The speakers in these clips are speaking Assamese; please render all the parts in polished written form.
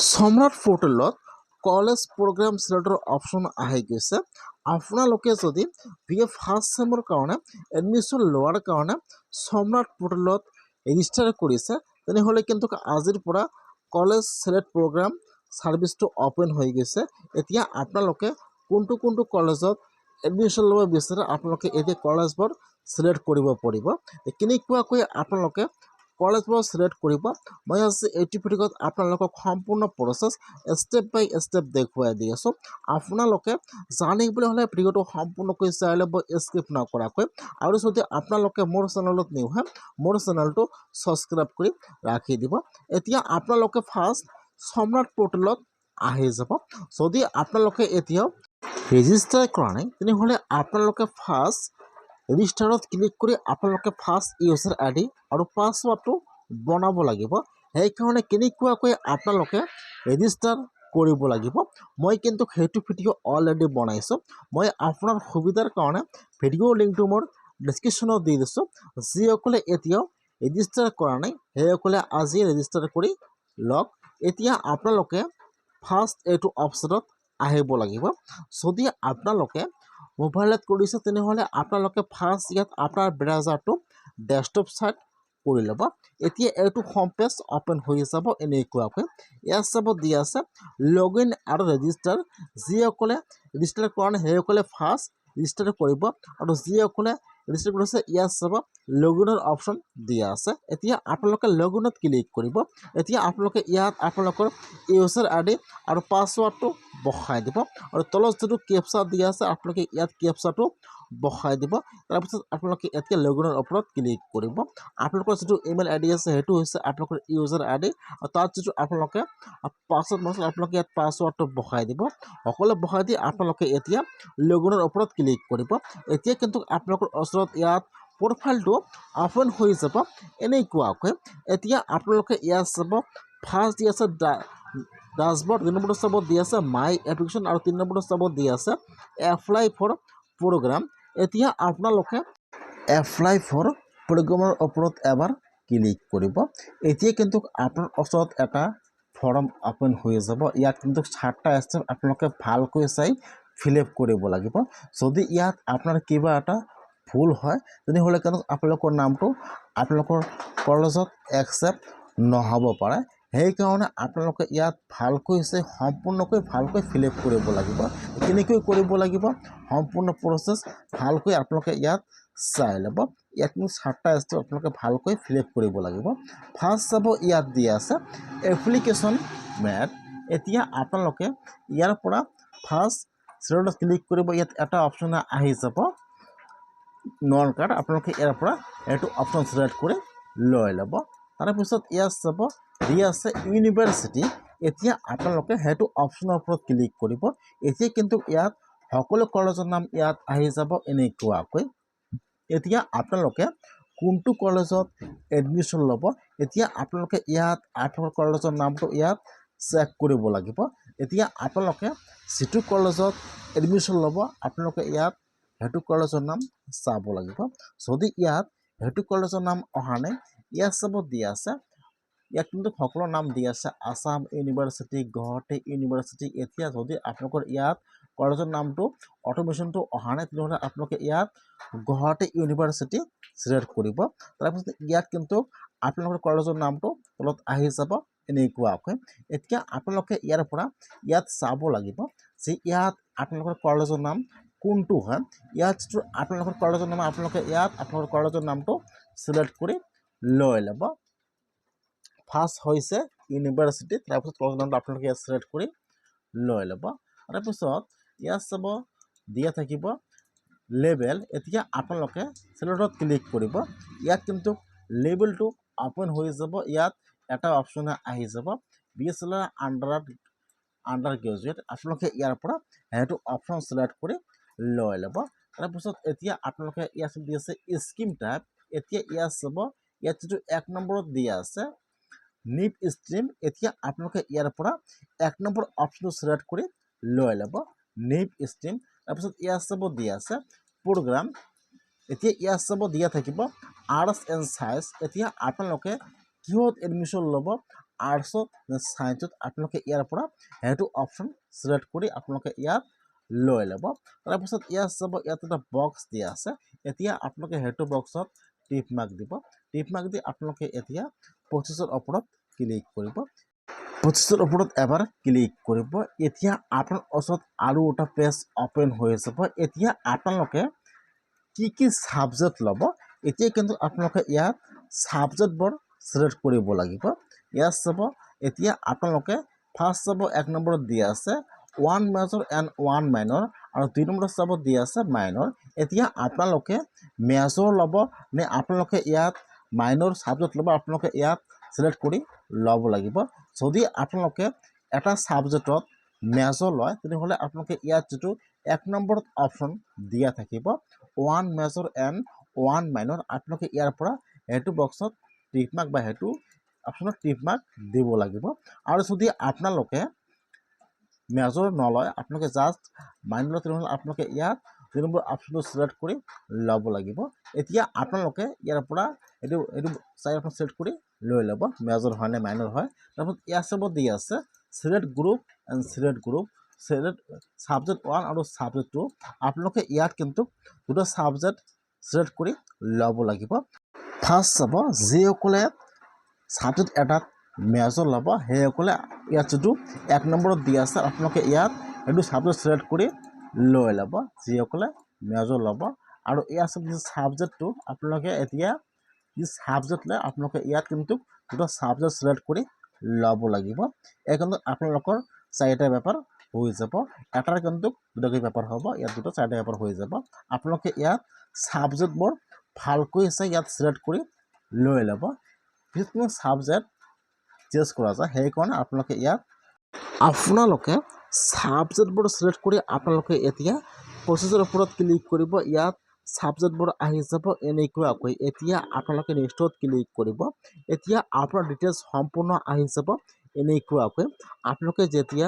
সম্ৰাট পোৰ্টেলত কলেজ প্ৰগ্ৰাম সিলেক্টৰ অপশ্যন আহি গৈছে। আপোনালোকে যদি BA ফাৰ্ষ্ট চেমৰ কাৰণে এডমিশ্যন লোৱাৰ কাৰণে সম্ৰাট পোৰ্টেলত ৰেজিষ্টাৰ কৰিছে, তেনেহ'লে কিন্তু আজিৰ পৰা কলেজ সিলেক্ট প্ৰগ্ৰাম ছাৰ্ভিচটো অপেন হৈ গৈছে। এতিয়া আপোনালোকে কোনটো কলেজত এডমিশ্যন ল'ব বিচাৰে আপোনালোকে এতিয়া কলেজবোৰ সিলেক্ট কৰিব পাৰিব। কেনেকুৱাকৈ আপোনালোকে কলেজবোৰ সিলেক্ট কৰিব, মই আজি এইটো ভিডিঅ'ত আপোনালোকক সম্পূৰ্ণ প্ৰচেছ ষ্টেপ বাই ষ্টেপ দেখুৱাই দি আছোঁ। আপোনালোকে জানিবলৈ হ'লে ভিডিঅ'টো সম্পূৰ্ণকৈ চাই ল'ব, স্কিপ নকৰাকৈ। আৰু যদি আপোনালোকে মোৰ চেনেলত নিউ হয়, মোৰ চেনেলটো ছাবস্ক্ৰাইব কৰি ৰাখি দিব। এতিয়া আপোনালোকে ফাৰ্ষ্ট সম্ৰাট পোৰ্টেলত আহি যাব। যদি আপোনালোকে এতিয়াও ৰেজিষ্টাৰ কৰা নাই, তেনেহ'লে আপোনালোকে ফাৰ্ষ্ট ৰেজিষ্টাৰত ক্লিক কৰি আপোনালোকে ফাৰ্ষ্ট ইউজাৰ আইডি আৰু পাছৱাৰ্ডটো বনাব লাগিব। সেইকাৰণে কেনেকুৱাকৈ আপোনালোকে ৰেজিষ্টাৰ কৰিব লাগিব, মই কিন্তু সেইটো ভিডিঅ' অলৰেডি বনাইছোঁ। মই আপোনাৰ সুবিধাৰ কাৰণে ভিডিঅ'ৰ লিংকটো মোৰ ডিছক্ৰিপশ্যনত দি দিছোঁ। যিসকলে এতিয়াও ৰেজিষ্টাৰ কৰা নাই, সেইসকলে আজি ৰেজিষ্টাৰ কৰি লওক। এতিয়া আপোনালোকে ফাৰ্ষ্ট এইটো অপশ্যনত আহিব লাগিব। যদি আপোনালোকে মোবাইলত কৰিছে, তেনেহ'লে আপোনালোকে ফাৰ্ষ্ট ইয়াত আপোনাৰ ব্ৰাউজাৰটো ডেস্কটপ ছাইড কৰি ল'ব। এতিয়া এইটো হোম পেজ অপেন হৈ যাব এনেকুৱাকৈ। ইয়াত চাব দিয়া আছে লগ ইন আৰু ৰেজিষ্টাৰ। যিসকলে ৰেজিষ্টাৰ কৰা নাই সেইসকলে ফাৰ্ষ্ট ৰেজিষ্টাৰ কৰিব, আৰু যিসকলে ৰেজিষ্টাৰ কৰিছে ইয়াত চাব লগ ইনৰ অপশ্যন দিয়া আছে। এতিয়া আপোনালোকে লগ ইনত ক্লিক কৰিব। এতিয়া আপোনালোকে ইয়াত আপোনালোকৰ ইউজাৰ আইডি আৰু পাছৱাৰ্ডটো বহাই দিব, আৰু তলত যিটো কেপচা দিয়া আছে আপোনালোকে ইয়াত কেপচাটো বহাই দিব। তাৰপিছত আপোনালোকে এতিয়া লগ ইনৰ ওপৰত ক্লিক কৰিব। আপোনালোকৰ যিটো ইমেইল আইডি আছে সেইটো হৈছে আপোনালোকৰ ইউজাৰ আইডি, আৰু তাত যিটো আপোনালোকে পাছৱৰ্ড মাৰিছে আপোনালোকে ইয়াত পাছৱাৰ্ডটো বহাই দিব। সকলো বহাই দি আপোনালোকে এতিয়া লগ ইনৰ ওপৰত ক্লিক কৰিব। এতিয়া কিন্তু আপোনালোকৰ ওচৰত ইয়াত প্ৰফাইলটো অপেন হৈ যাব এনেকুৱাকৈ। এতিয়া আপোনালোকে ইয়াত চাব ফাৰ্ষ্ট দি আছে ডাছবৰ্ড, 2 নম্বৰটো চাব দি আছে মাই এপ্লিকেশ্যন, আৰু 3 নম্বৰটো চাব দি আছে এপ্লাই ফৰ প্ৰগ্ৰাম। এতিয়া আপোনালোকে এপ্লাই ফৰ প্ৰগ্ৰামৰ ওপৰত এবাৰ ক্লিক কৰিব। এতিয়া কিন্তু আপোনাৰ ওচৰত এটা ফৰ্ম অপেন হৈ যাব। ইয়াত কিন্তু 4টা ষ্টেপ আপোনালোকে ভালকৈ চাই ফিল আপ কৰিব লাগিব। যদি ইয়াত আপোনাৰ কিবা এটা ভুল হয়, তেনেহ'লে কিন্তু আপোনালোকৰ নামটো আপোনালোকৰ কলেজত একচেপ্ট নহ'ব পাৰে। সেইকাৰণে আপোনালোকে ইয়াত ভালকৈ চাই সম্পূৰ্ণকৈ ভালকৈ ফিল আপ কৰিব লাগিব। কেনেকৈ কৰিব লাগিব সম্পূৰ্ণ প্ৰচেছ ভালকৈ আপোনালোকে ইয়াত চাই ল'ব। ইয়াত কিন্তু 4টা ষ্টেপ আপোনালোকে ভালকৈ ফিল আপ কৰিব লাগিব। ফাৰ্ষ্ট চাব ইয়াত দিয়া আছে এপ্লিকেশ্যন মেড। এতিয়া আপোনালোকে ইয়াৰ পৰা ফাৰ্ষ্ট চিলেক্টত ক্লিক কৰিব। ইয়াত এটা অপশ্যন আহি যাব নন কাৰ্ড, আপোনালোকে ইয়াৰ পৰা এইটো অপশ্যন চিলেক্ট কৰি লৈ ল'ব। তাৰপিছত ইয়াত চাব দিয়া আছে ইউনিভাৰ্চিটি। এতিয়া আপোনালোকে সেইটো অপশ্যনৰ ওপৰত ক্লিক কৰিব। এতিয়া কিন্তু ইয়াত সকলো কলেজৰ নাম ইয়াত আহি যাব এনেকুৱাকৈ। এতিয়া আপোনালোকে কোনটো কলেজত এডমিশ্যন ল'ব, এতিয়া আপোনালোকে ইয়াত আপোনালোকৰ কলেজৰ নামটো ইয়াত চেক কৰিব লাগিব। এতিয়া আপোনালোকে যিটো কলেজত এডমিশ্যন ল'ব আপোনালোকে ইয়াত সেইটো কলেজৰ নাম চাব লাগিব। যদি ইয়াত সেইটো কলেজৰ নাম অহা নাই, ইয়াত চাব দিয়া আছে ইয়াত কিন্তু সকলো নাম দি আছে আছাম ইউনিভাৰ্চিটি, গুৱাহাটী ইউনিভাৰ্চিটি। এতিয়া যদি আপোনালোকৰ ইয়াত কলেজৰ নামটো অট'মেশ্যনটো অহা নাই, তেনেহ'লে আপোনালোকে ইয়াত গুৱাহাটী ইউনিভাৰ্চিটি চিলেক্ট কৰিব। তাৰপিছত ইয়াত কিন্তু আপোনালোকৰ কলেজৰ নামটো তলত আহি যাব এনেকুৱাকৈ। এতিয়া আপোনালোকে ইয়াৰ পৰা ইয়াত চাব লাগিব যে ইয়াত আপোনালোকৰ কলেজৰ নাম কোনটো হয়। ইয়াত যিটো আপোনালোকৰ কলেজৰ নাম আপোনালোকে ইয়াত আপোনালোকৰ কলেজৰ নামটো চিলেক্ট কৰি লৈ ল'ব। ফাৰ্ষ্ট হৈছে ইউনিভাৰ্চিটি, তাৰপিছত কলেজৰ নামটো আপোনালোকে ইয়াত চিলেক্ট কৰি লৈ ল'ব। তাৰপিছত ইয়াত চাব দিয়া থাকিব লেবেল। এতিয়া আপোনালোকে চিলেক্টত ক্লিক কৰিব। ইয়াত কিন্তু লেবেলটো অপেন হৈ যাব। ইয়াত এটা অপশ্যন আহি যাব BCLR আণ্ডাৰ গ্ৰেজুৱেট। আপোনালোকে ইয়াৰ পৰা সেইটো অপশ্যন চিলেক্ট কৰি লৈ ল'ব। তাৰপিছত এতিয়া আপোনালোকে ইয়াত দি আছে স্কিম টাইপ। এতিয়া ইয়াত চাব ইয়াত যিটো 1 নম্বৰত দিয়া আছে নিপ ষ্ট্ৰীম। এতিয়া আপোনালোকে ইয়াৰ পৰা 1 নম্বৰ অপশ্যনটো চিলেক্ট কৰি লৈ ল'ব নিপ ষ্ট্ৰীম। তাৰপিছত ইয়াত চাব দিয়া আছে প্ৰগ্ৰাম। এতিয়া ইয়াত চাব দিয়া থাকিব আৰ্টছ এণ্ড চায়েন্স। এতিয়া আপোনালোকে কিহত এডমিশ্যন ল'ব আৰ্টছত নে ছায়েন্সত আপোনালোকে ইয়াৰ পৰা সেইটো অপশ্যন চিলেক্ট কৰি আপোনালোকে ইয়াত লৈ ল'ব। তাৰপিছত ইয়াত চাব ইয়াত এটা বক্স দিয়া আছে। এতিয়া আপোনালোকে সেইটো বক্সত টিক মাৰ্ক দিব। টিক মাৰ্ক দি আপোনালোকে এতিয়া 25ৰ ওপৰত ক্লিক কৰিব। 25ৰ ওপৰত এবাৰ ক্লিক কৰিব। এতিয়া আপোনাৰ ওচৰত আৰু এটা পেজ অপেন হৈ যাব। এতিয়া আপোনালোকে কি ছাবজেক্ট ল'ব এতিয়া কিন্তু আপোনালোকে ইয়াত ছাবজেক্টবোৰ চিলেক্ট কৰিব লাগিব। ইয়াত চাব এতিয়া আপোনালোকে ফাৰ্ষ্ট চাব 1 নম্বৰত দিয়া আছে 1 মেজৰ এণ্ড 1 মাইনৰ আৰু 2 নম্বৰত চাব দিয়া আছে মাইনৰ। এতিয়া আপোনালোকে মেজৰ ল'ব নে আপোনালোকে ইয়াত মাইনৰ ছাবজেক্ট ল'ব আপোনালোকে ইয়াত চিলেক্ট কৰি ল'ব লাগিব। যদি আপোনালোকে এটা ছাবজেক্টত মেজৰ লয় তেনেহ'লে আপোনালোকে ইয়াত যিটো 1 নম্বৰত অপশ্যন দিয়া থাকিব 1 মেজৰ এণ্ড 1 মাইনৰ আপোনালোকে ইয়াৰ পৰা সেইটো বক্সত টিক মাৰ্ক বা সেইটো অপশ্যনত টিক মাৰ্ক দিব লাগিব। আৰু যদি আপোনালোকে মেজৰ নলয় আপোনালোকে জাষ্ট মাইনৰ লয় তেনেহ'লে আপোনালোকে ইয়াত 2 নম্বৰ অপশ্যনটো চিলেক্ট কৰি ল'ব লাগিব। এতিয়া আপোনালোকে ইয়াৰ পৰা এইটো 4 অপশ্যন চিলেক্ট কৰি লৈ ল'ব মেজৰ হয় নে মাইনৰ হয়। তাৰপিছত ইয়াত চাব দি আছে select group and select group select subject 1 আৰু ছাবজেক্ট 2 আপোনালোকে ইয়াত কিন্তু দুটা ছাবজেক্ট চিলেক্ট কৰি ল'ব লাগিব। ফাৰ্ষ্ট চাব যিসকলে ছাবজেক্ট এটাত মেজৰ ল'ব সেইসকলে ইয়াত যিটো 1 নম্বৰত দিয়া আছে আপোনালোকে ইয়াত এইটো ছাবজেক্ট চিলেক্ট কৰি লৈ ল'ব যিসকলে মেজৰ ল'ব। আৰু ইয়াত ছাবজেক্টটো আপোনালোকে এতিয়া যি ছাবজেক্ট লয় আপোনালোকে ইয়াত কিন্তু দুটা ছাবজেক্ট চিলেক্ট কৰি ল'ব লাগিব। এই কিন্তু আপোনালোকৰ 4টা পেপাৰ হৈ যাব। এটাৰ কিন্তু দুটাকৈ পেপাৰ হ'ব ইয়াত 4টা পেপাৰ হৈ যাব। আপোনালোকে ইয়াত ছাবজেক্টবোৰ ভালকৈ চাই ইয়াত চিলেক্ট কৰি লৈ ল'ব। যিকোনো ছাবজেক্ট চেঞ্জ কৰা যায় সেইকাৰণে আপোনালোকে ইয়াত আপোনালোকে ছাবজেক্টবোৰ চিলেক্ট কৰি আপোনালোকে এতিয়া 25ৰ ওপৰত ক্লিক কৰিব। ইয়াত ছাবজেক্টবোৰ আহি যাব এনেকুৱাকৈ। এতিয়া আপোনালোকে নেক্সটত ক্লিক কৰিব। এতিয়া আপোনাৰ ডিটেইলছ সম্পূৰ্ণ আহি যাব এনেকুৱাকৈ। আপোনালোকে যেতিয়া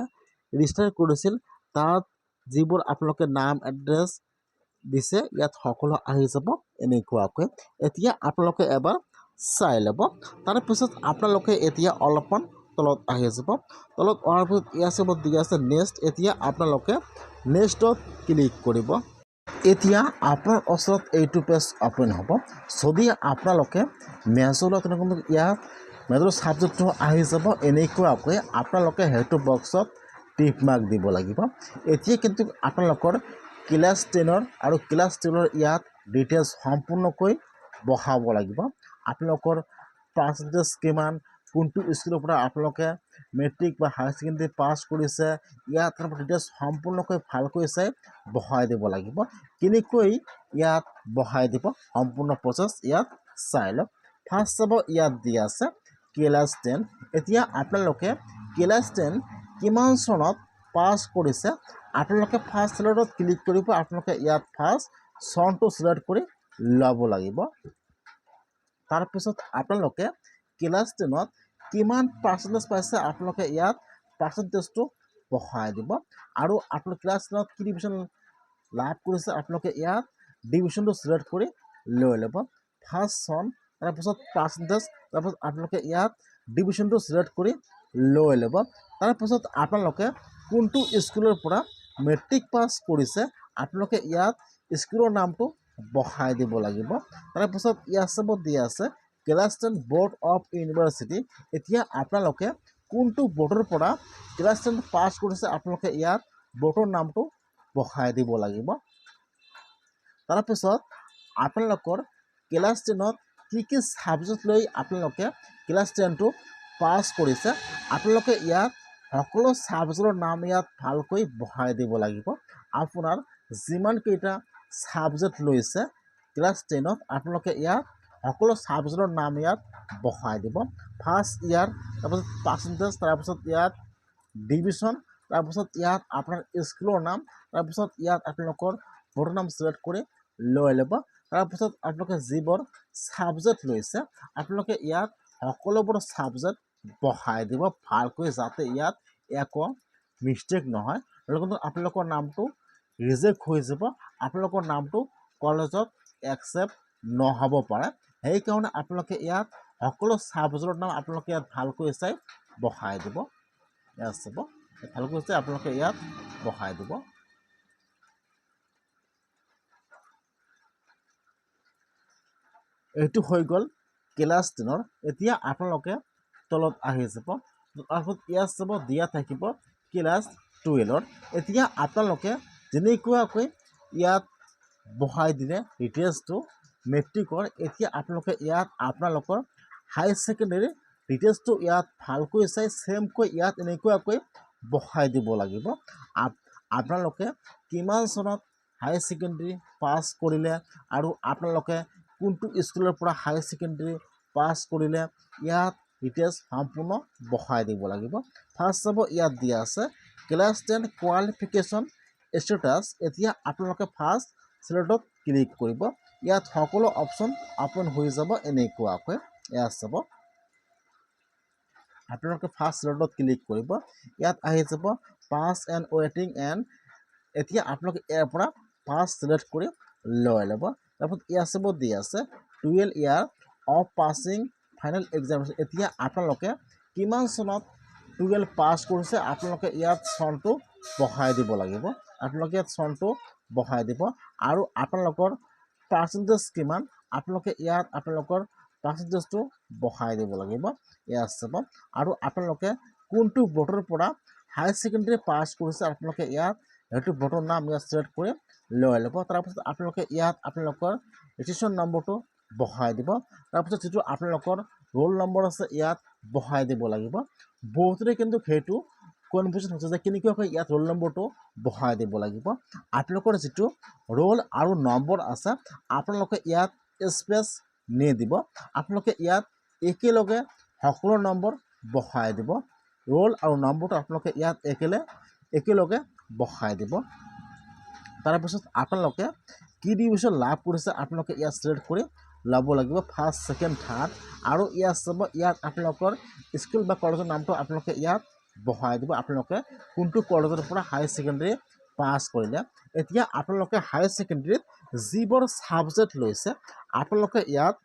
ৰেজিষ্টাৰ কৰিছিল তাত যিবোৰ আপোনালোকে নাম এড্ৰেছ দিছে ইয়াত সকলো আহি যাব এনেকুৱাকৈ। এতিয়া আপোনালোকে এবাৰ চাই ল'ব। তাৰপিছত আপোনালোকে এতিয়া অলপমান তলত আহি যাব। তলত অহাৰ পিছত ইয়াত চাব দিয়া আছে নেক্সট। এতিয়া আপোনালোকে নেক্সটত ক্লিক কৰিব। এতিয়া আপোনাৰ ওচৰত এইটো পেজ অপেন হ'ব। যদি আপোনালোকে মেজৰ লয় তেনেহ'লে ইয়াত মেজৰ ছাবজেক্টটো আহি যাব এনেকুৱাকৈ। আপোনালোকে সেইটো বক্সত টিক মাৰ্ক দিব লাগিব। এতিয়া কিন্তু আপোনালোকৰ ক্লাছ 10ৰ আৰু ক্লাছ 12ৰ ইয়াত ডিটেইলছ সম্পূৰ্ণকৈ বহাব লাগিব। আপোনালোকৰ পাৰ্চেণ্টেজ কিমান কোনটো স্কুলৰ পৰা আপোনালোকে মেট্ৰিক বা হায়াৰ ছেকেণ্ডেৰী পাছ কৰিছে ইয়াত ডিটেইলছ সম্পূৰ্ণকৈ ভালকৈ চাই বহাই দিব লাগিব। কেনেকৈ ইয়াত বহাই দিব সম্পূৰ্ণ প্ৰচেছ ইয়াত চাই লওক। ফাৰ্ষ্ট চাব ইয়াত দিয়া আছে ক্লাছ 10। এতিয়া আপোনালোকে ক্লাছ 10 কিমান চনত পাছ কৰিছে আপোনালোকে ফাৰ্ষ্ট চিলেক্টত ক্লিক কৰিব। আপোনালোকে ইয়াত ফাৰ্ষ্ট চনটো চিলেক্ট কৰি ল'ব লাগিব। তাৰপিছত আপোনালোকে ক্লাছ 10ত কিমান পাৰ্চেণ্টেজ পাইছে আপোনালোকে ইয়াত পাৰ্চেণ্টেজটো বহাই দিব। আৰু আপোনালোকে ক্লাছ 10ত কি ডিভিজন লাভ কৰিছে আপোনালোকে ইয়াত ডিভিজনটো চিলেক্ট কৰি লৈ ল'ব। ফাৰ্ষ্ট চন তাৰপিছত পাৰ্চেণ্টেজ তাৰপিছত আপোনালোকে ইয়াত ডিভিজনটো চিলেক্ট কৰি লৈ ল'ব। তাৰপিছত আপোনালোকে কোনটো স্কুলৰ পৰা মেট্ৰিক পাছ কৰিছে আপোনালোকে ইয়াত স্কুলৰ নামটো বহাই দিব লাগিব। তাৰপিছত ইয়াত চাব দিয়া আছে ক্লাছ 10 বৰ্ড অফ ইউনিভাৰ্চিটি। এতিয়া আপোনালোকে কোনটো বৰ্ডৰ পৰা ক্লাছ 10 পাছ কৰিছে আপোনালোকে ইয়াত বৰ্ডৰ নামটো বহাই দিব লাগিব। তাৰপিছত আপোনালোকৰ ক্লাছ 10ত কি ছাবজেক্ট লৈ আপোনালোকে ক্লাছ 10টো পাছ কৰিছে আপোনালোকে ইয়াত সকলো ছাবজেক্টৰ নাম ইয়াত ভালকৈ বহাই দিব লাগিব। আপোনাৰ যিমানকেইটা ছাবজেক্ট লৈছে ক্লাছ 10ত আপোনালোকে ইয়াত সকলো ছাবজেক্টৰ নাম ইয়াত বহাই দিব। ফাৰ্ষ্ট ইয়াৰ তাৰপিছত পাৰ্চেণ্টেজ তাৰপিছত ইয়াত ডিভিজন তাৰপিছত ইয়াত আপোনাৰ স্কুলৰ নাম তাৰপিছত ইয়াত আপোনালোকৰ বৰ্ডৰ নাম চিলেক্ট কৰি লৈ ল'ব। তাৰপিছত আপোনালোকে যিবোৰ ছাবজেক্ট লৈছে আপোনালোকে ইয়াত সকলোবোৰ ছাবজেক্ট বহাই দিব ভালকৈ যাতে ইয়াত একো মিষ্টেক নহয়। কিন্তু আপোনালোকৰ নামটো ৰিজেক্ট হৈ যাব। আপোনালোকৰ নামটো কলেজত একচেপ্ট নহ'ব পাৰে। সেইকাৰণে আপোনালোকে ইয়াত সকলো ছাবজেক্টৰ নাম আপোনালোকে ইয়াত ভালকৈ চাই বহাই দিব। ইয়াত চাব ভালকৈ চাই আপোনালোকে ইয়াত বহাই দিব। এইটো হৈ গ'ল ক্লাছ 10। এতিয়া আপোনালোকে তলত আহি যাব। তাৰপিছত ইয়াত চাব দিয়া থাকিব ক্লাছ 12। এতিয়া আপোনালোকে যেনেকুৱাকৈ ইয়াত বহাই দিলে ডিটেইলছটো মেট্ৰিকৰ, এতিয়া আপোনালোকে ইয়াত আপোনালোকৰ হাই ছেকেণ্ডেৰী ডিটেইলছটো ইয়াত ভালকৈ চাই ছেমকৈ ইয়াত এনেকুৱাকৈ বহাই দিব লাগিব। আপোনালোকে কিমান চনত হাই ছেকেণ্ডেৰী পাছ কৰিলে আৰু আপোনালোকে কোনটো স্কুলৰ পৰা হাই ছেকেণ্ডেৰী পাছ কৰিলে ইয়াত ডিটেইলছ সম্পূৰ্ণ বহাই দিব লাগিব। ফাৰ্ষ্ট চাব ইয়াত দিয়া আছে ক্লাছ 10 কোৱালিফিকেশ্যন ষ্টেটাছ। এতিয়া আপোনালোকে ফাৰ্ষ্ট চিলেক্টত ক্লিক কৰিব। ইয়াত সকলো অপশ্যন অপেন হৈ যাব এনেকুৱাকৈ। ইয়াত চাব আপোনালোকে ফাৰ্ষ্ট চিলেক্টত ক্লিক কৰিব। ইয়াত আহি যাব পাছ এণ্ড ৱেটিং এণ্ড। এতিয়া আপোনালোকে ইয়াৰ পৰা পাছ চিলেক্ট কৰি লৈ ল'ব। তাৰপিছত ইয়াত চাব দি আছে 12 year of passing final examination. এতিয়া আপোনালোকে কিমান চনত 12 পাছ কৰিছে আপোনালোকে ইয়াত চনটো বহাই দিব লাগিব। আপোনালোকে ইয়াত চনটো বহাই দিব আৰু আপোনালোকৰ পাৰ্চেণ্টেজ কিমান আপোনালোকে ইয়াত আপোনালোকৰ পাৰ্চেণ্টেজটো বহাই দিব লাগিব। ইয়াত চাব আৰু আপোনালোকে কোনটো বৰ্ডৰ পৰা হাই ছেকেণ্ডেৰী পাছ কৰিছে আপোনালোকে ইয়াত সেইটো বৰ্ডৰ নাম ইয়াত চিলেক্ট কৰি লৈ ল'ব। তাৰপিছত আপোনালোকে ইয়াত আপোনালোকৰ ৰেজিষ্ট্ৰেশ্যন নম্বৰটো বহাই দিব। তাৰপিছত যিটো আপোনালোকৰ ৰোল নম্বৰ আছে ইয়াত বহাই দিব লাগিব। বহুতৰে কিন্তু সেইটো কনফিউজন হৈছে যে কেনেকুৱাকৈ ইয়াত ৰোল নম্বৰটো বহাই দিব লাগিব। আপোনালোকৰ যিটো ৰোল আৰু নম্বৰ আছে আপোনালোকে ইয়াত স্পেচ নিদিব। আপোনালোকে ইয়াত একেলগে সকলো নম্বৰ বহাই দিব। ৰোল আৰু নম্বৰটো আপোনালোকে ইয়াত একেলগে বহাই দিব। তাৰপিছত আপোনালোকে কি ডিভিজন লাভ কৰিছে আপোনালোকে ইয়াত চিলেক্ট কৰি ল'ব লাগিব, ফাৰ্ষ্ট ছেকেণ্ড থাৰ্ড। আৰু ইয়াত চাব ইয়াত আপোনালোকৰ স্কুল বা কলেজৰ নামটো আপোনালোকে ইয়াত বহাই দিব। আপোনালোকে কোনটো কলেজৰ পৰা হাই ছেকেণ্ডেৰী পাছ কৰিলে। এতিয়া আপোনালোকে হাই ছেকেণ্ডেৰীত যিবোৰ ছাবজেক্ট লৈছে আপোনালোকে ইয়াত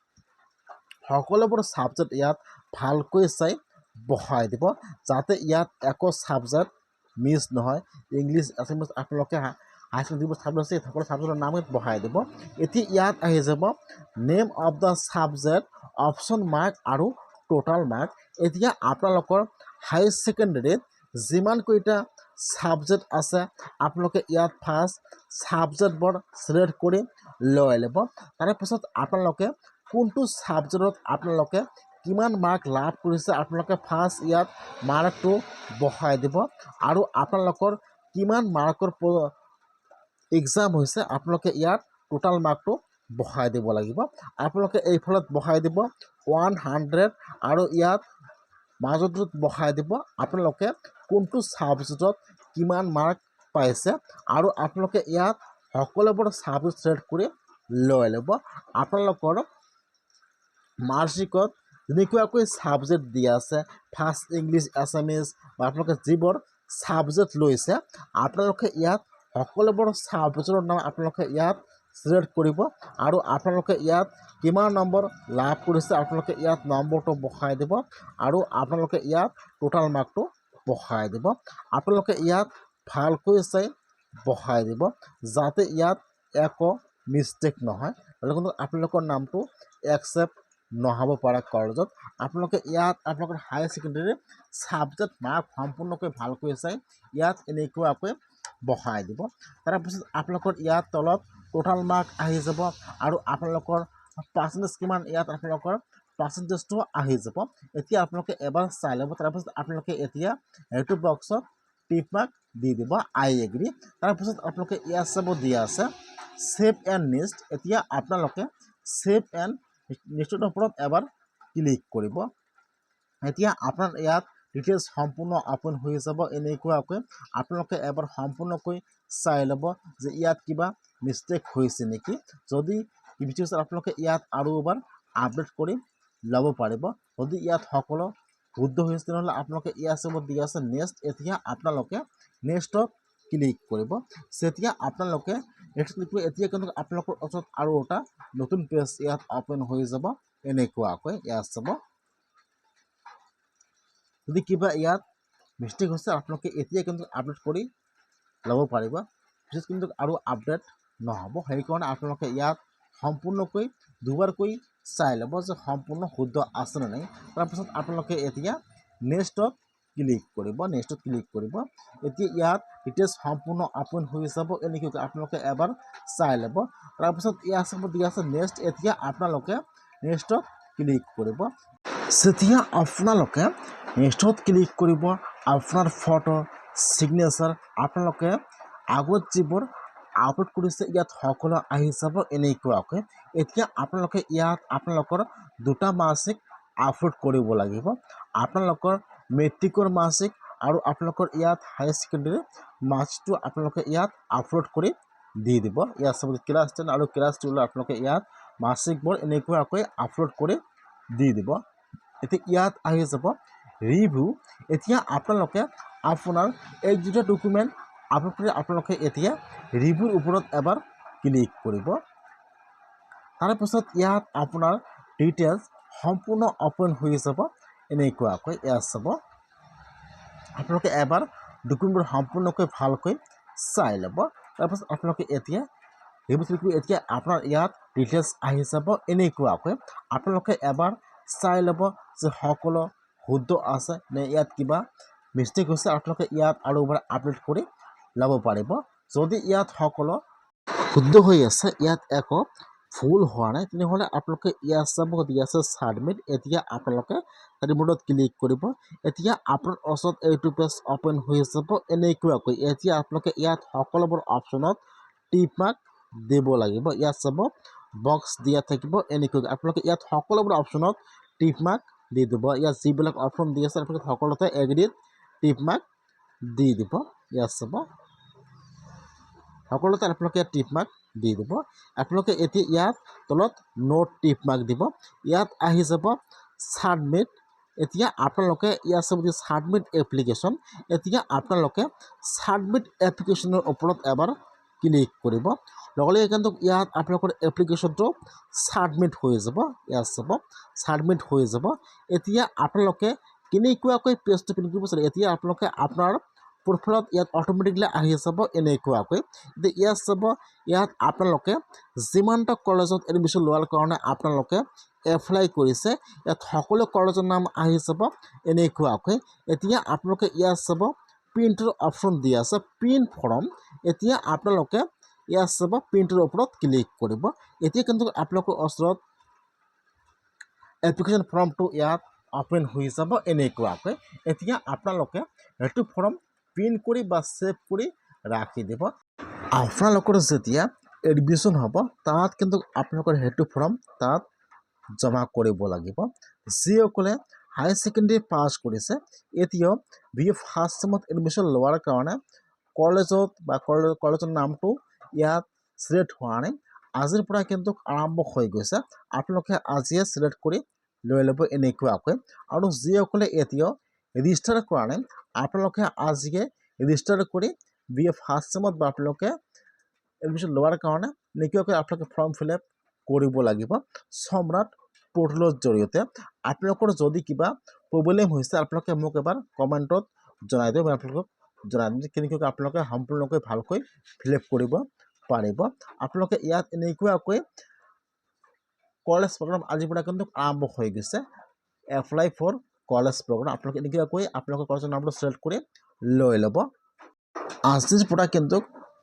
সকলোবোৰ ছাবজেক্ট ইয়াত ভালকৈ চাই বহাই দিব, যাতে ইয়াত একো ছাবজেক্ট মিছ নহয়। ইংলিছ আছামিজ আপোনালোকে হাই ছেকেণ্ডেৰী যিবোৰ ছাবজেক্ট আছে সকলো ছাবজেক্টৰ নাম বহাই দিব। এতিয়া ইয়াত আহি যাব name of the subject, option mark আৰু টোটাল মাৰ্ক। এতিয়া আপোনালোকৰ হাই ছেকেণ্ডেৰীত যিমানকেইটা ছাবজেক্ট আছে আপোনালোকে ইয়াত ফাৰ্ষ্ট ছাবজেক্টবোৰ চিলেক্ট কৰি লৈ ল'ব। তাৰপিছত আপোনালোকে কোনটো ছাবজেক্টত আপোনালোকে কিমান মাৰ্ক লাভ কৰিছে আপোনালোকে ফাৰ্ষ্ট ইয়াত মাৰ্কটো বহাই দিব আৰু আপোনালোকৰ কিমান মাৰ্কৰ এক্সাম হৈছে আপোনালোকে ইয়াত টোটাল মাৰ্কটো বহাই দিব লাগিব। আপোনালোকে এইফালত বহাই দিব 100 আৰু ইয়াত মাজত বহাই দিব আপোনালোকে কোনটো ছাবজেক্টত কিমান মাৰ্ক পাইছে আৰু আপোনালোকে ইয়াত সকলোবোৰ ছাবজেক্ট চিলেক্ট কৰি লৈ ল'ব। আপোনালোকৰ মাৰ্কশ্বিটত যেনেকুৱাকৈ ছাবজেক্ট দিয়া আছে ফাৰ্ষ্ট ইংলিছ আছামিজ বা আপোনালোকে যিবোৰ ছাবজেক্ট লৈছে আপোনালোকে ইয়াত সকলোবোৰ ছাবজেক্টৰ নাম আপোনালোকে ইয়াত চিলেক্ট কৰিব আৰু আপোনালোকে ইয়াত কিমান নম্বৰ লাভ কৰিছে আপোনালোকে ইয়াত নম্বৰটো বহাই দিব আৰু আপোনালোকে ইয়াত টোটাল মাৰ্কটো বহাই দিব। আপোনালোকে ইয়াত ভালকৈ চাই বহাই দিব যাতে ইয়াত একো মিষ্টেক নহয়, কিন্তু আপোনালোকৰ নামটো একচেপ্ট নহ'ব পাৰে কলেজত। আপোনালোকে ইয়াত আপোনালোকৰ হাই ছেকেণ্ডেৰী ছাবজেক্ট মাৰ্ক সম্পূৰ্ণকৈ ভালকৈ চাই ইয়াত এনেকুৱাকৈ বহাই দিব। তাৰপিছত আপোনালোকৰ ইয়াত তলত টোটাল মাৰ্ক আহি যাব আৰু আপোনালোকৰ পাৰ্চেণ্টেজ কিমান ইয়াত আপোনালোকৰ পাৰ্চেণ্টেজটো আহি যাব। এতিয়া আপোনালোকে এবাৰ চাই ল'ব। তাৰপিছত আপোনালোকে এতিয়া এইটো বক্সত টিক মাৰ্ক দি দিব আই এগ্ৰী। তাৰপিছত আপোনালোকে ইয়াত চাব দিয়া আছে ছেভ এণ্ড নেক্সট। এতিয়া আপোনালোকে ছেভ এণ্ড নেক্সটৰ ওপৰত এবাৰ ক্লিক কৰিব। এতিয়া আপোনাৰ ইয়াত ডিটেইলছ সম্পূৰ্ণ অপেন হৈ যাব এনেকুৱাকৈ। আপোনালোকে এবাৰ সম্পূৰ্ণকৈ চাই ল'ব যে ইয়াত কিবা মিষ্টেক হৈছে নেকি। যদি আপোনালোকে ইয়াত আৰু এবাৰ আপডেট কৰি ল'ব পাৰিব। যদি ইয়াত সকলো শুদ্ধ হৈছে তেনেহ'লে আপোনালোকে ইয়াত চাব দিয়া আছে নেক্সট। এতিয়া আপোনালোকে নেক্সটত ক্লিক কৰিব। যেতিয়া আপোনালোকে নেক্সট ক্লিক কৰিব এতিয়া কিন্তু আপোনালোকৰ ওচৰত আৰু এটা নতুন পেজ ইয়াত অপেন হৈ যাব। এনেকুৱাকৈ ইয়াত চাব যদি কিবা ইয়াত মিষ্টেক হৈছে আপোনালোকে এতিয়া কিন্তু আপডেট কৰি ল'ব পাৰিব পিছত কিন্তু আৰু আপডেট নহ'ব সেইকাৰণে আপোনালোকে ইয়াত সম্পূৰ্ণকৈ দুবাৰকৈ চাই ল'ব যে সম্পূৰ্ণ শুদ্ধ আছে নে নাই তাৰপিছত আপোনালোকে এতিয়া নেক্সটত ক্লিক কৰিব এতিয়া ইয়াত ডিটেইলছ সম্পূৰ্ণ ওপেন হৈ যাব এনেকৈ আপোনালোকে এবাৰ চাই ল'ব তাৰপিছত ইয়াত চাব দিয়া আছে নেক্সট এতিয়া আপোনালোকে নেক্সটত ক্লিক কৰিব যেতিয়া আপোনালোকে নেক্সটত ক্লিক কৰিব আপোনাৰ ফটো সিগনেচাৰ আপোনালোকে আগত যিবোৰ আপলোড কৰিছে ইয়াত সকলো আহি যাব এনেকুৱাকৈ এতিয়া আপোনালোকে ইয়াত আপোনালোকৰ দুটা মাৰ্কশ্বিট আপলোড কৰিব লাগিব আপোনালোকৰ মেট্ৰিকৰ মাৰ্কশ্বিট আৰু আপোনালোকৰ ইয়াত হায়াৰ ছেকেণ্ডেৰী মাৰ্কশ্বিটটো আপোনালোকে ইয়াত আপলোড কৰি দি দিব ইয়াত চাব ক্লাছ 10 আৰু ক্লাছ 12 আপোনালোকে ইয়াত মাৰ্কশ্বিটবোৰ এনেকুৱাকৈ আপলোড কৰি দি দিব এতিয়া ইয়াত আহি যাব ৰিভিউ এতিয়া আপোনালোকে আপোনাৰ এই দুটা ডকুমেণ্ট আপলোড কৰি আপোনালোকে এতিয়া ৰিভিউৰ ওপৰত এবাৰ ক্লিক কৰিব তাৰপিছত ইয়াত আপোনাৰ ডিটেইলছ সম্পূৰ্ণ ওপেন হৈ যাব এনেকুৱাকৈ ইয়াত চাব আপোনালোকে এবাৰ ডকুমেণ্টবোৰ সম্পূৰ্ণকৈ ভালকৈ চাই ল'ব তাৰপিছত আপোনালোকে এতিয়া এতিয়া আপোনাৰ ইয়াত ডিটেইলছ আহি যাব এনেকুৱাকৈ আপোনালোকে এবাৰ চাই ল'ব যে সকলো শুদ্ধ আছে নে ইয়াত কিবা মিষ্টেক হৈছে আপোনালোকে ইয়াত আৰু এবাৰ আপডেট কৰি ল'ব পাৰিব যদি ইয়াত সকলো শুদ্ধ হৈ আছে ইয়াত একো ভুল হোৱা নাই তেনেহ'লে আপোনালোকে ইয়াত চাব দিয়া আছে ছাবমিট এতিয়া আপোনালোকে ৰিমোটত ক্লিক কৰিব এতিয়া আপোনাৰ ওচৰত এইটো পেজ ওপেন হৈ যাব এনেকুৱাকৈ এতিয়া আপোনালোকে ইয়াত সকলোবোৰ অপশ্যনত টিপ মাৰ্ক দিব লাগিব ইয়াত চাব বক্স দিয়া থাকিব এনেকৈ আপোনালোকে ইয়াত সকলোবোৰ অপশ্যনত টিপ মাৰ্ক দি দিব ইয়াত যিবিলাক অপশ্যন দি আছে আপোনালোকে সকলোতে এগ্ৰিত টিপ মাৰ্ক দি দিব ইয়াত চাব সকলোতে আপোনালোকে টিপ মাৰ্ক দি দিব আপোনালোকে এতিয়া ইয়াত তলত নোট টিপ মাৰ্ক দিব ইয়াত আহি যাব ছাবমিট এতিয়া আপোনালোকে ইয়াত চাব ছাবমিট এপ্লিকেশ্যন এতিয়া আপোনালোকে ছাবমিট এপ্লিকেশ্যনৰ ওপৰত এবাৰ ক্লিক কৰিব লগে কিন্তু ইয়াত আপোনালোকৰ এপ্লিকেশ্যনটো ছাবমিট হৈ যাব ইয়াত চাব ছাবমিট হৈ যাব এতিয়া আপোনালোকে কেনেকুৱাকৈ পেজটো প্ৰিণ্ট কৰিব বিচাৰে এতিয়া আপোনালোকে আপোনাৰ প্ৰফাইলত ইয়াত অটোমেটিকলি আহি যাব এনেকুৱাকৈ এতিয়া ইয়াত চাব ইয়াত আপোনালোকে যিমানটা কলেজত এডমিশ্যন লোৱাৰ কাৰণে আপোনালোকে এপ্লাই কৰিছে ইয়াত সকলো কলেজৰ নাম আহি যাব এনেকুৱাকৈ এতিয়া আপোনালোকে ইয়াত চাব প্ৰিণ্টৰ অপশ্যন দি আছে প্ৰিণ্ট ফৰ্ম এতিয়া আপোনালোকে ইয়াত চাব প্ৰিণ্টৰ ওপৰত ক্লিক কৰিব এতিয়া কিন্তু আপোনালোকৰ ওচৰত এপ্লিকেশ্যন ফৰ্মটো ইয়াত ওপেন হৈ যাব এনেকুৱাকৈ এতিয়া আপোনালোকে সেইটো ফৰ্ম প্ৰিণ্ট কৰি বা ছেভ কৰি ৰাখি দিব আপোনালোকৰ যেতিয়া এডমিশ্যন হ'ব তাত কিন্তু আপোনালোকৰ সেইটো ফৰ্ম তাত জমা কৰিব লাগিব যিসকলে হায়াৰ ছেকেণ্ডেৰী পাছ কৰিছে এতিয়াও BA ফাৰ্ষ্ট ছেমত এডমিশ্যন লোৱাৰ কাৰণে কলেজত বা কলেজৰ নামটো ইয়াত ছিলেক্ট হোৱা নাই আজিৰ পৰা কিন্তু আৰম্ভ হৈ গৈছে আপোনালোকে আজিয়ে ছিলেক্ট কৰি লৈ ল'ব এনেকুৱাকৈ আৰু যিসকলে এতিয়াও ৰেজিষ্টাৰ কৰা নাই আপোনালোকে আজিয়ে ৰেজিষ্টাৰ কৰি BA ফাৰ্ষ্ট ছেমত বা আপোনালোকে এডমিশ্যন লোৱাৰ কাৰণে এনেকুৱাকৈ আপোনালোকে ফৰ্ম ফিল আপ কৰিব লাগিব সম্ৰাট পোৰ্টেলৰ জৰিয়তে আপোনালোকৰ যদি কিবা প্ৰব্লেম হৈছে আপোনালোকে মোক এবাৰ কমেণ্টত জনাই দিব আপোনালোকক জনাই দিম যে কেনেকৈ আপোনালোকে সম্পূৰ্ণকৈ ভালকৈ ফিল আপ কৰিব পাৰিব আপোনালোকে ইয়াত এনেকুৱাকৈ কলেজ প্ৰগ্ৰাম আজিৰ পৰা কিন্তু আৰম্ভ হৈ গৈছে এপ্লাই ফৰ কলেজ প্ৰগ্ৰাম আপোনালোকে এনেকুৱাকৈ আপোনালোকৰ কলেজৰ নামটো ছিলেক্ট কৰি লৈ ল'ব আজিৰ পৰা কিন্তু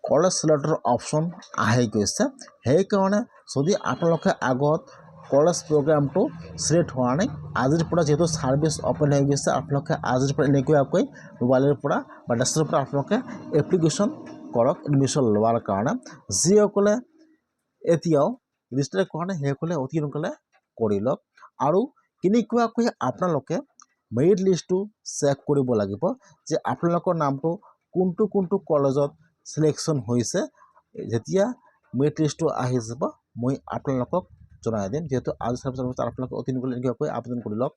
কলেজ ছিলেক্টৰ অপশ্যন আহি গৈছে সেইকাৰণে যদি আপোনালোকে আগত কলেজ প্ৰগ্ৰামটো ছিলেক্ট হোৱা নাই আজিৰ পৰা যেহেতু ছাৰ্ভিচ ওপেন হৈ গৈছে আপোনালোকে আজিৰ পৰা এনেকুৱাকৈ মোবাইলৰ পৰা বা ডেস্কটপৰ পৰা আপোনালোকে এপ্লিকেশ্যন কৰক এডমিশ্যন লোৱাৰ কাৰণে যিসকলে এতিয়াও ৰেজিষ্টাৰ কৰা নাই সেইসকলে অতি সোনকালে কৰি লওক আৰু কেনেকুৱাকৈ আপোনালোকে মেৰিট লিষ্টটো চেক কৰিব লাগিব যে আপোনালোকৰ নামটো কোনটো কলেজত সিলেকশ্যন হৈছে যেতিয়া মেৰিট লিষ্টটো আহি যাব মই আপোনালোকক জনাই দিম যেহেতু আজি ছাব্বিছ আপোনালোকে অতি সোনকালে এনেকুৱাকৈ আবেদন কৰি লওক